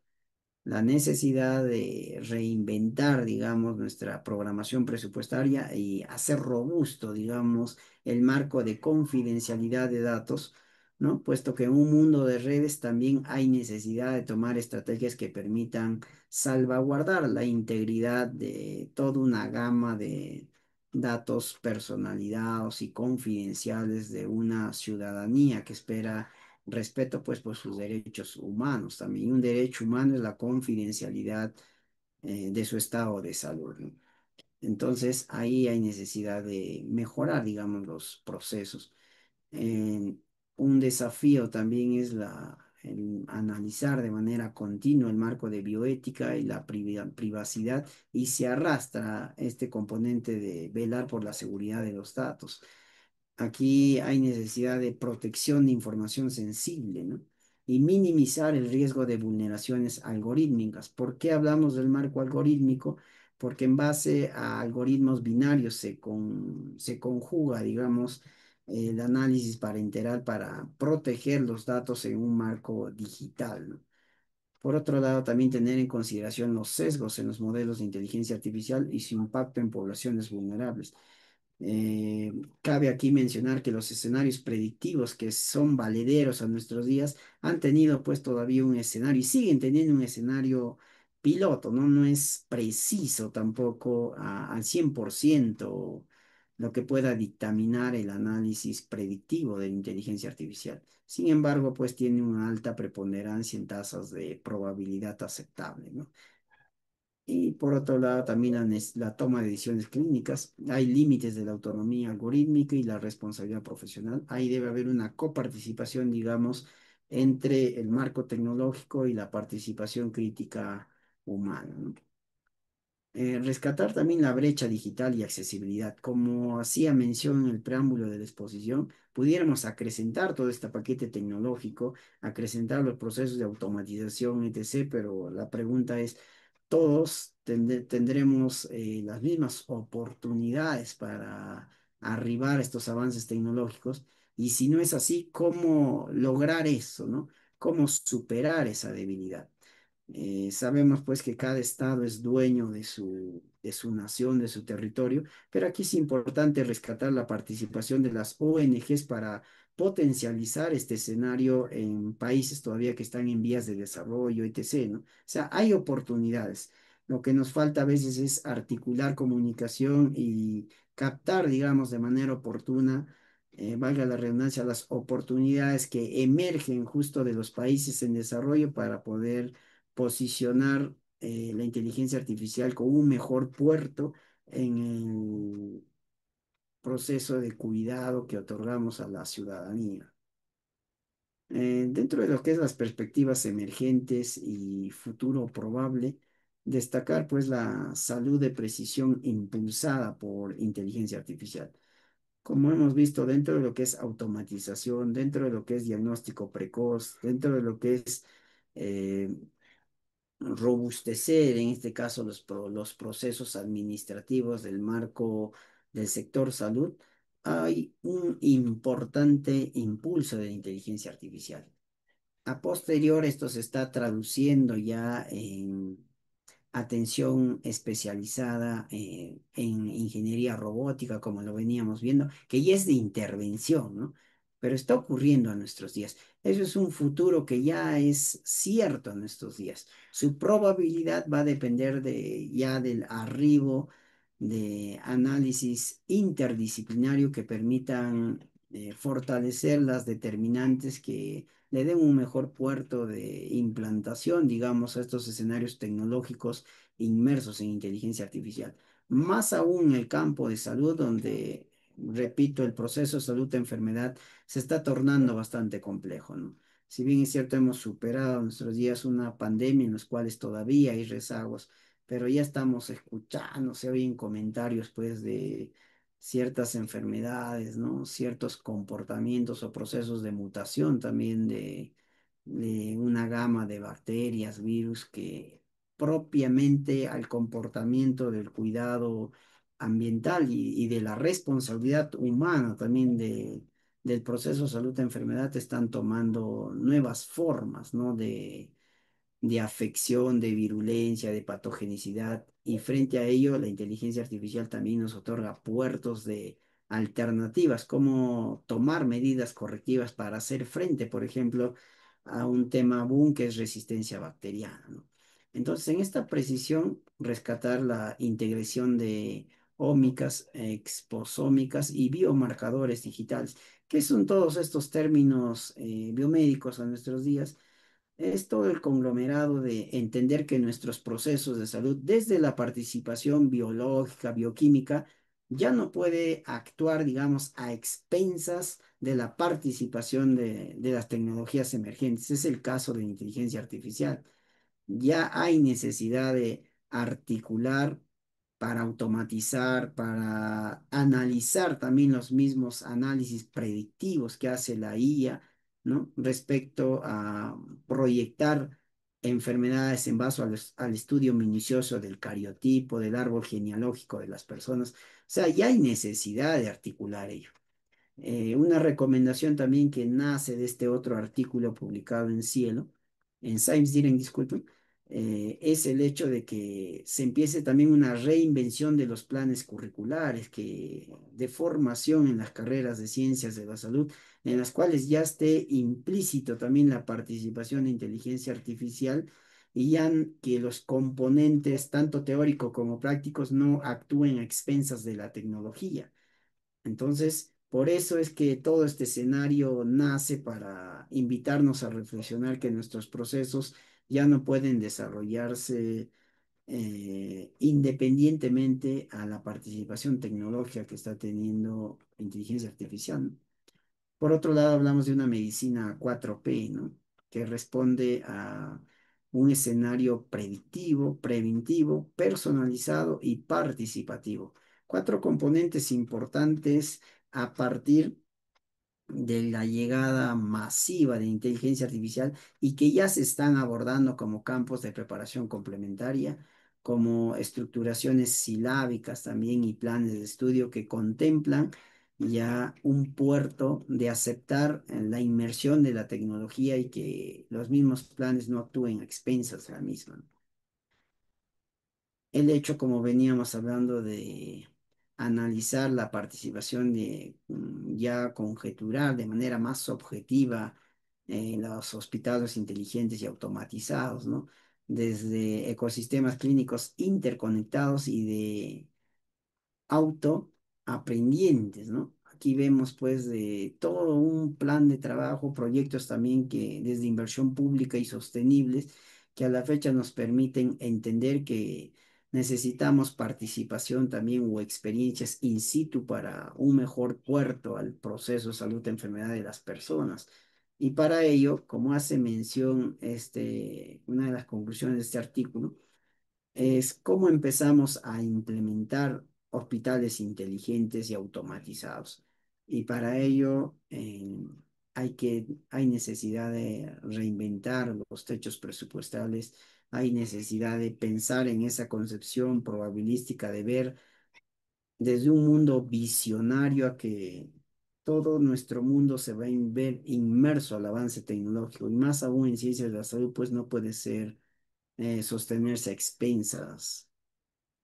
la necesidad de reinventar, digamos, nuestra programación presupuestaria y hacer robusto, digamos, el marco de confidencialidad de datos, ¿no? Puesto que en un mundo de redes también hay necesidad de tomar estrategias que permitan salvaguardar la integridad de toda una gama de datos personalizados y confidenciales de una ciudadanía que espera respeto pues por sus derechos humanos también. Un derecho humano es la confidencialidad de su estado de salud, ¿no? Entonces ahí hay necesidad de mejorar, digamos, los procesos. Eh, un desafío también es el analizar de manera continua el marco de bioética y la privacidad, y se arrastra este componente de velar por la seguridad de los datos. Aquí hay necesidad de protección de información sensible, ¿no? y minimizar el riesgo de vulneraciones algorítmicas. ¿Por qué hablamos del marco algorítmico? Porque en base a algoritmos binarios se conjuga, digamos, el análisis parental para proteger los datos en un marco digital, ¿no? Por otro lado, también tener en consideración los sesgos en los modelos de inteligencia artificial y su impacto en poblaciones vulnerables. Eh, Cabe aquí mencionar que los escenarios predictivos que son valederos a nuestros días han tenido pues todavía un escenario y siguen teniendo un escenario piloto, ¿no? No es preciso tampoco al 100% lo que pueda dictaminar el análisis predictivo de la inteligencia artificial. Sin embargo, pues tiene una alta preponderancia en tasas de probabilidad aceptable, ¿no? Y por otro lado, también la toma de decisiones clínicas. Hay límites de la autonomía algorítmica y la responsabilidad profesional. Ahí debe haber una coparticipación, digamos, entre el marco tecnológico y la participación crítica humana, ¿no? Rescatar también la brecha digital y accesibilidad. Como hacía mención en el preámbulo de la exposición, pudiéramos acrecentar todo este paquete tecnológico, acrecentar los procesos de automatización, etc., pero la pregunta es, ¿todos tendremos las mismas oportunidades para arribar a estos avances tecnológicos? Y si no es así, ¿cómo lograr eso, no? ¿Cómo superar esa debilidad? Sabemos pues que cada estado es dueño de su nación, de su territorio, pero aquí es importante rescatar la participación de las ONGs para potencializar este escenario en países todavía que están en vías de desarrollo, etc., ¿no? O sea, hay oportunidades. Lo que nos falta a veces es articular comunicación y captar, digamos, de manera oportuna, valga la redundancia, las oportunidades que emergen justo de los países en desarrollo para poder posicionar la inteligencia artificial como un mejor puerto en el proceso de cuidado que otorgamos a la ciudadanía. Dentro de lo que es las perspectivas emergentes y futuro probable, destacar pues la salud de precisión impulsada por inteligencia artificial. Como hemos visto dentro de lo que es automatización, dentro de lo que es diagnóstico precoz, dentro de lo que es eh, robustecer, en este caso, los procesos administrativos del marco del sector salud, hay un importante impulso de la inteligencia artificial. A posterior, esto se está traduciendo ya en atención especializada en ingeniería robótica, como lo veníamos viendo, que ya es de intervención, ¿no? Pero está ocurriendo a nuestros días. Eso es un futuro que ya es cierto en nuestros días. Su probabilidad va a depender de ya del arribo de análisis interdisciplinario que permitan fortalecer las determinantes que le den un mejor puerto de implantación, digamos, a estos escenarios tecnológicos inmersos en inteligencia artificial. Más aún en el campo de salud, donde, repito, el proceso de salud-enfermedad se está tornando bastante complejo, ¿no? Si bien es cierto, hemos superado en nuestros días una pandemia en los cuales todavía hay rezagos, pero ya estamos escuchando, se oyen comentarios, pues, de ciertas enfermedades, ¿no? Ciertos comportamientos o procesos de mutación también de una gama de bacterias, virus que propiamente al comportamiento del cuidado ambiental y de la responsabilidad humana también del proceso salud-enfermedad están tomando nuevas formas, ¿no? De afección, de virulencia, de patogenicidad, y frente a ello la inteligencia artificial también nos otorga puertos de alternativas, como tomar medidas correctivas para hacer frente, por ejemplo, a un tema boom que es resistencia bacteriana, ¿no? Entonces, en esta precisión, rescatar la integración de ómicas, exposómicas y biomarcadores digitales. ¿Qué son todos estos términos biomédicos a nuestros días? Es todo el conglomerado de entender que nuestros procesos de salud, desde la participación biológica, bioquímica, ya no puede actuar, digamos, a expensas de la participación de las tecnologías emergentes. Es el caso de la inteligencia artificial. Ya hay necesidad de articular para automatizar, para analizar también los mismos análisis predictivos que hace la IA, ¿no? Respecto a proyectar enfermedades en base al estudio minucioso del cariotipo, del árbol genealógico de las personas. O sea, ya hay necesidad de articular ello. Una recomendación también que nace de este otro artículo publicado en Cielo, en Science Direct, disculpen, es el hecho de que se empiece también una reinvención de los planes curriculares de formación en las carreras de ciencias de la salud, en las cuales ya esté implícito también la participación de inteligencia artificial y ya que los componentes, tanto teóricos como prácticos, no actúen a expensas de la tecnología. Entonces, por eso es que todo este escenario nace para invitarnos a reflexionar que nuestros procesos ya no pueden desarrollarse independientemente a la participación tecnológica que está teniendo la inteligencia artificial. Por otro lado, hablamos de una medicina 4P, ¿no? Que responde a un escenario predictivo, preventivo, personalizado y participativo. Cuatro componentes importantes a partir de la llegada masiva de inteligencia artificial y que ya se están abordando como campos de preparación complementaria, como estructuraciones silábicas también y planes de estudio que contemplan ya un puerto de aceptar la inmersión de la tecnología y que los mismos planes no actúen a expensas de la misma. El hecho, como veníamos hablando, de analizar la participación ya conjetural de manera más objetiva en los hospitales inteligentes y automatizados, ¿no? Desde ecosistemas clínicos interconectados y de autoaprendientes, ¿no? Aquí vemos pues de todo un plan de trabajo, proyectos también que desde inversión pública y sostenibles, que a la fecha nos permiten entender que necesitamos participación también o experiencias in situ para un mejor puerto al proceso de salud de enfermedad de las personas. Y para ello, como hace mención una de las conclusiones de este artículo, es cómo empezamos a implementar hospitales inteligentes y automatizados. Y para ello hay necesidad de reinventar los techos presupuestales, hay necesidad de pensar en esa concepción probabilística de ver desde un mundo visionario a que todo nuestro mundo se va a ver inmerso al avance tecnológico y más aún en ciencias de la salud, pues no puede ser sostenerse a expensas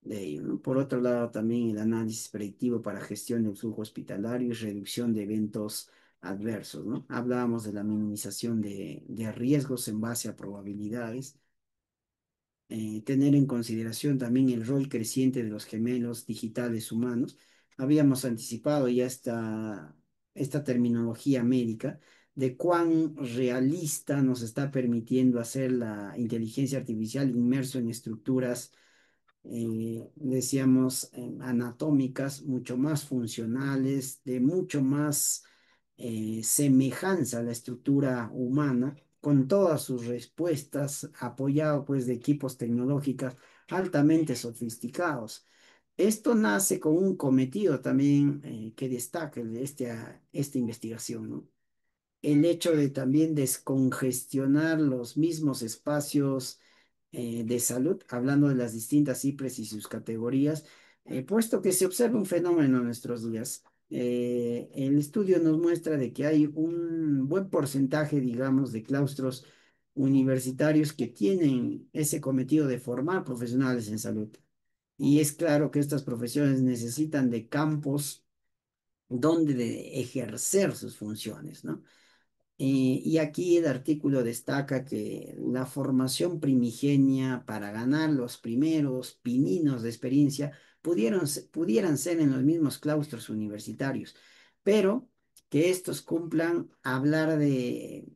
de ello, ¿no? Por otro lado, también el análisis predictivo para gestión del flujo hospitalario y reducción de eventos adversos, ¿no? Hablábamos de la minimización de riesgos en base a probabilidades, tener en consideración también el rol creciente de los gemelos digitales humanos. Habíamos anticipado ya esta terminología médica de cuán realista nos está permitiendo hacer la inteligencia artificial inmerso en estructuras decíamos, anatómicas, mucho más funcionales, de mucho más semejanza a la estructura humana, con todas sus respuestas, apoyado pues de equipos tecnológicos altamente sofisticados. Esto nace con un cometido también que destaca de esta investigación, ¿no? El hecho de también descongestionar los mismos espacios de salud, hablando de las distintas IPRES y sus categorías, puesto que se observa un fenómeno en nuestros días. El estudio nos muestra de que hay un buen porcentaje, digamos, de claustros universitarios que tienen ese cometido de formar profesionales en salud. Y es claro que estas profesiones necesitan de campos donde de ejercer sus funciones, ¿no? Y aquí el artículo destaca que la formación primigenia para ganar los primeros pininos de experiencia pudieran ser en los mismos claustros universitarios, pero que estos cumplan hablar de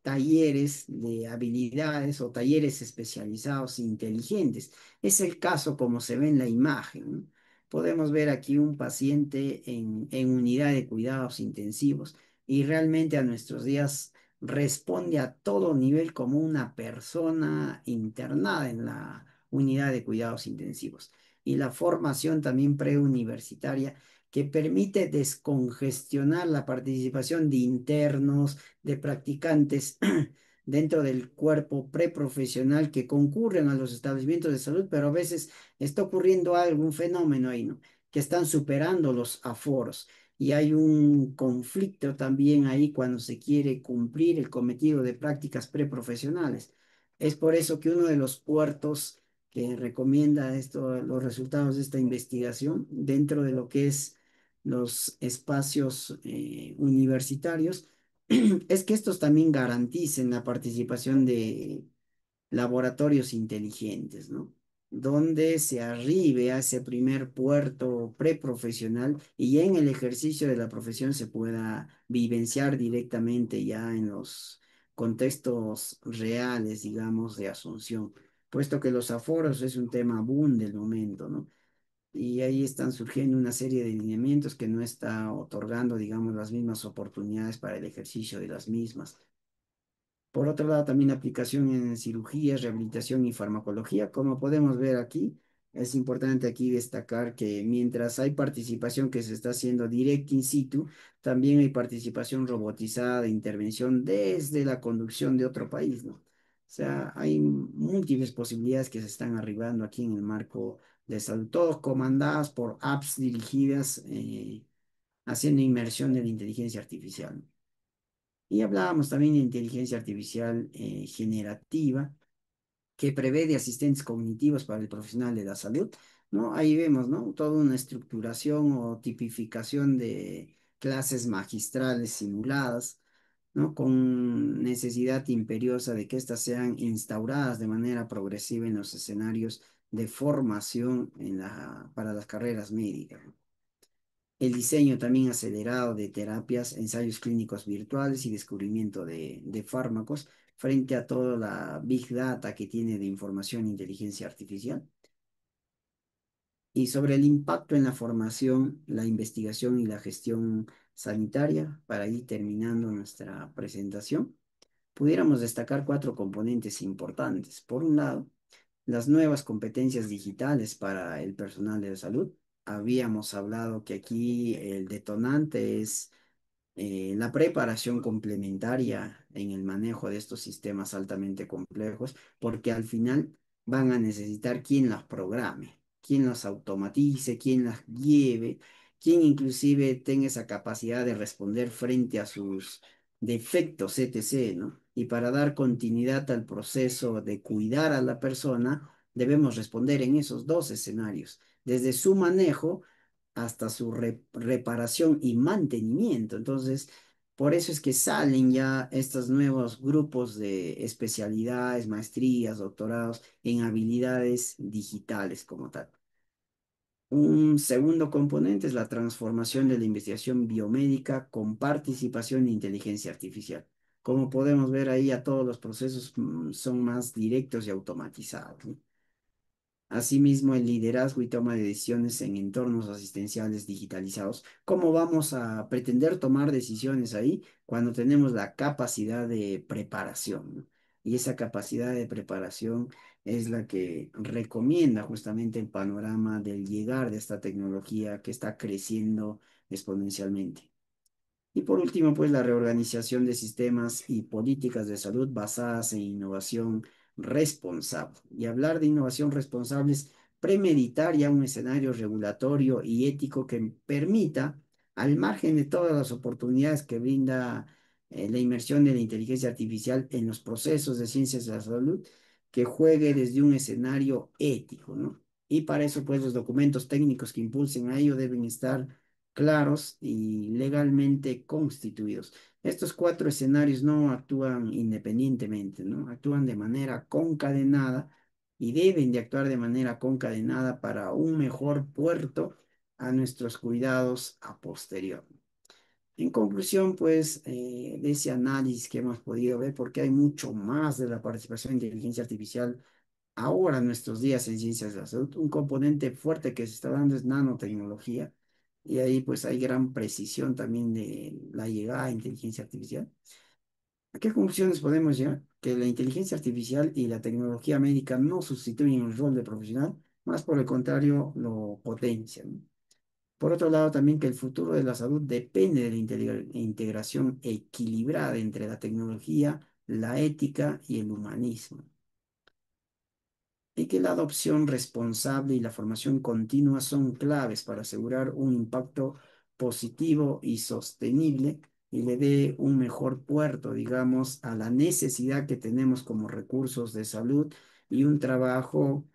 talleres de habilidades o talleres especializados inteligentes. Es el caso como se ve en la imagen, ¿no? Podemos ver aquí un paciente en unidad de cuidados intensivos y realmente a nuestros días responde a todo nivel como una persona internada en la unidad de cuidados intensivos. Y la formación también preuniversitaria que permite descongestionar la participación de internos, de practicantes dentro del cuerpo preprofesional que concurren a los establecimientos de salud, pero a veces está ocurriendo algún fenómeno ahí, ¿no? Que están superando los aforos. Y hay un conflicto también ahí cuando se quiere cumplir el cometido de prácticas preprofesionales. Es por eso que uno de los puertos que recomienda esto, los resultados de esta investigación dentro de lo que es los espacios universitarios, es que estos también garanticen la participación de laboratorios inteligentes, ¿no? Donde se arribe a ese primer puerto preprofesional y en el ejercicio de la profesión se pueda vivenciar directamente ya en los contextos reales, digamos, de Asunción, puesto que los aforos es un tema boom del momento, ¿no? Y ahí están surgiendo una serie de lineamientos que no está otorgando, digamos, las mismas oportunidades para el ejercicio de las mismas. Por otro lado, también aplicación en cirugía, rehabilitación y farmacología. Como podemos ver aquí, es importante aquí destacar que mientras hay participación que se está haciendo direct in situ, también hay participación robotizada de intervención desde la conducción de otro país, ¿no? O sea, hay múltiples posibilidades que se están arribando aquí en el marco de salud, todos comandadas por apps dirigidas haciendo inmersión en la inteligencia artificial. Y hablábamos también de inteligencia artificial generativa, que prevé de asistentes cognitivos para el profesional de la salud, ¿no? Ahí vemos, ¿no? Toda una estructuración o tipificación de clases magistrales simuladas, ¿no? Con necesidad imperiosa de que éstas sean instauradas de manera progresiva en los escenarios de formación para las carreras médicas, ¿no? El diseño también acelerado de terapias, ensayos clínicos virtuales y descubrimiento de fármacos frente a toda la big data que tiene de información e inteligencia artificial. Y sobre el impacto en la formación, la investigación y la gestión sanitaria, para ir terminando nuestra presentación, pudiéramos destacar cuatro componentes importantes. Por un lado, las nuevas competencias digitales para el personal de salud. Habíamos hablado que aquí el detonante es la preparación complementaria en el manejo de estos sistemas altamente complejos, porque al final van a necesitar quien las programe, quien las automatice, quien las lleve, quien inclusive tenga esa capacidad de responder frente a sus defectos, etc., ¿no? Y para dar continuidad al proceso de cuidar a la persona, debemos responder en esos dos escenarios, desde su manejo hasta su reparación y mantenimiento. Entonces, por eso es que salen ya estos nuevos grupos de especialidades, maestrías, doctorados en habilidades digitales como tal. Un segundo componente es la transformación de la investigación biomédica con participación de inteligencia artificial. Como podemos ver ahí, ya todos los procesos son más directos y automatizados, ¿no? Asimismo, el liderazgo y toma de decisiones en entornos asistenciales digitalizados. ¿Cómo vamos a pretender tomar decisiones ahí cuando tenemos la capacidad de preparación, ¿no? Y esa capacidad de preparación es la que recomienda justamente el panorama del llegar de esta tecnología que está creciendo exponencialmente. Y por último, pues la reorganización de sistemas y políticas de salud basadas en innovación responsable. Y hablar de innovación responsable es premeditar ya un escenario regulatorio y ético que permita, al margen de todas las oportunidades que brinda la inmersión de la inteligencia artificial en los procesos de ciencias de la salud, que juegue desde un escenario ético, ¿no? Y para eso, pues, los documentos técnicos que impulsen a ello deben estar claros y legalmente constituidos. Estos cuatro escenarios no actúan independientemente, ¿no? Actúan de manera concadenada y deben de actuar de manera concadenada para un mejor puerto a nuestros cuidados a posterior. En conclusión, pues, de ese análisis que hemos podido ver, porque hay mucho más de la participación de inteligencia artificial ahora en nuestros días en ciencias de la salud, un componente fuerte que se está dando es nanotecnología, y ahí pues hay gran precisión también de la llegada a inteligencia artificial. ¿A qué conclusiones podemos llegar? Que la inteligencia artificial y la tecnología médica no sustituyen el rol de profesional, más por el contrario lo potencian, ¿no? Por otro lado, también que el futuro de la salud depende de la integración equilibrada entre la tecnología, la ética y el humanismo. Y que la adopción responsable y la formación continua son claves para asegurar un impacto positivo y sostenible y le dé un mejor puerto, digamos, a la necesidad que tenemos como recursos de salud y un trabajo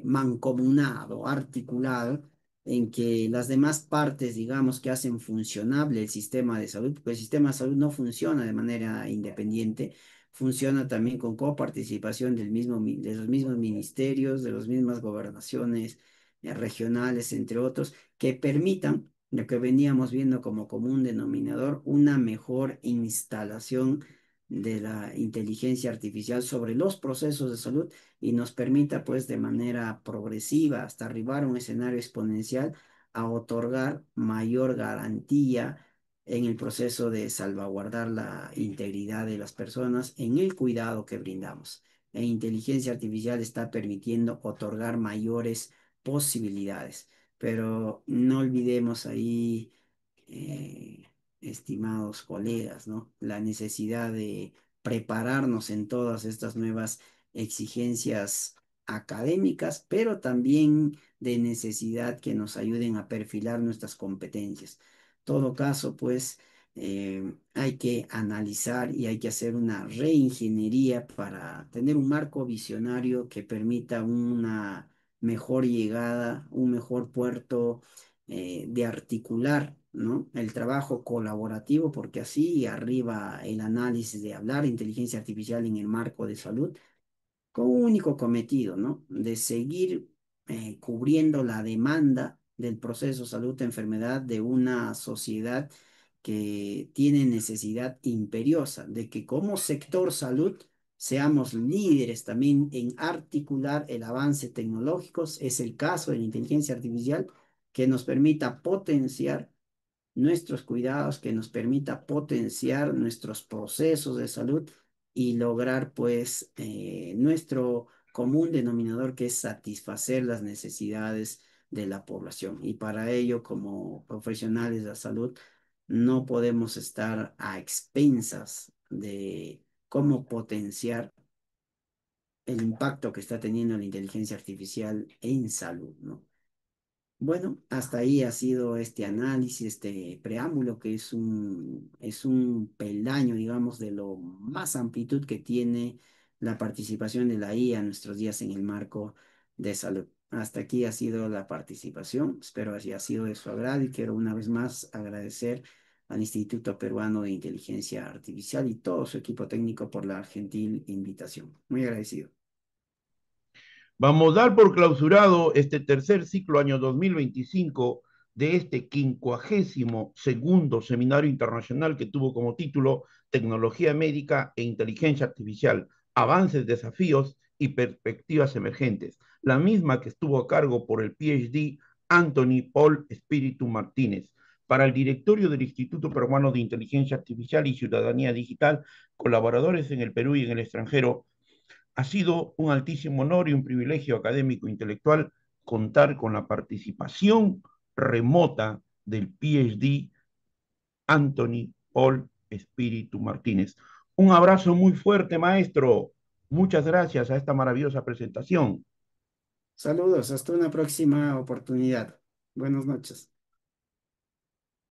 mancomunado, articulado, en que las demás partes, digamos, que hacen funcionable el sistema de salud, porque el sistema de salud no funciona de manera independiente, funciona también con coparticipación de los mismos ministerios, de las mismas gobernaciones regionales, entre otros, que permitan lo que veníamos viendo como común denominador, una mejor instalación de la inteligencia artificial sobre los procesos de salud y nos permita, pues, de manera progresiva, hasta arribar a un escenario exponencial, a otorgar mayor garantía en el proceso de salvaguardar la integridad de las personas en el cuidado que brindamos. La inteligencia artificial está permitiendo otorgar mayores posibilidades, pero no olvidemos ahí, eh, estimados colegas, ¿no? La necesidad de prepararnos en todas estas nuevas exigencias académicas, pero también de necesidad que nos ayuden a perfilar nuestras competencias. En todo caso, pues hay que analizar y hay que hacer una reingeniería para tener un marco visionario que permita una mejor llegada, un mejor puerto de articular, ¿no? El trabajo colaborativo, porque así arriba el análisis de hablar de inteligencia artificial en el marco de salud con un único cometido, ¿no? De seguir cubriendo la demanda del proceso salud-enfermedad de una sociedad que tiene necesidad imperiosa de que como sector salud seamos líderes también en articular el avance tecnológico. Es el caso de la inteligencia artificial que nos permita potenciar nuestros cuidados, que nos permita potenciar nuestros procesos de salud y lograr pues nuestro común denominador, que es satisfacer las necesidades de la población. Y para ello, como profesionales de la salud, no podemos estar a expensas de cómo potenciar el impacto que está teniendo la inteligencia artificial en salud, ¿no? Bueno, hasta ahí ha sido este análisis, este preámbulo, que es un peldaño, digamos, de lo más amplitud que tiene la participación de la IA en nuestros días en el marco de salud. Hasta aquí ha sido la participación, espero haya sido de su agrado y quiero una vez más agradecer al Instituto Peruano de Inteligencia Artificial y todo su equipo técnico por la gentil invitación. Muy agradecido. Vamos a dar por clausurado este tercer ciclo año 2025 de este 52º seminario internacional que tuvo como título Tecnología médica e inteligencia artificial, avances, desafíos y perspectivas emergentes, la misma que estuvo a cargo por el PhD Anthony Paul Espíritu Martínez. Para el directorio del Instituto Peruano de Inteligencia Artificial y Ciudadanía Digital, colaboradores en el Perú y en el extranjero, ha sido un altísimo honor y un privilegio académico e intelectual contar con la participación remota del PhD Anthony Paul Espíritu Martínez. Un abrazo muy fuerte, maestro. Muchas gracias a esta maravillosa presentación. Saludos, hasta una próxima oportunidad. Buenas noches.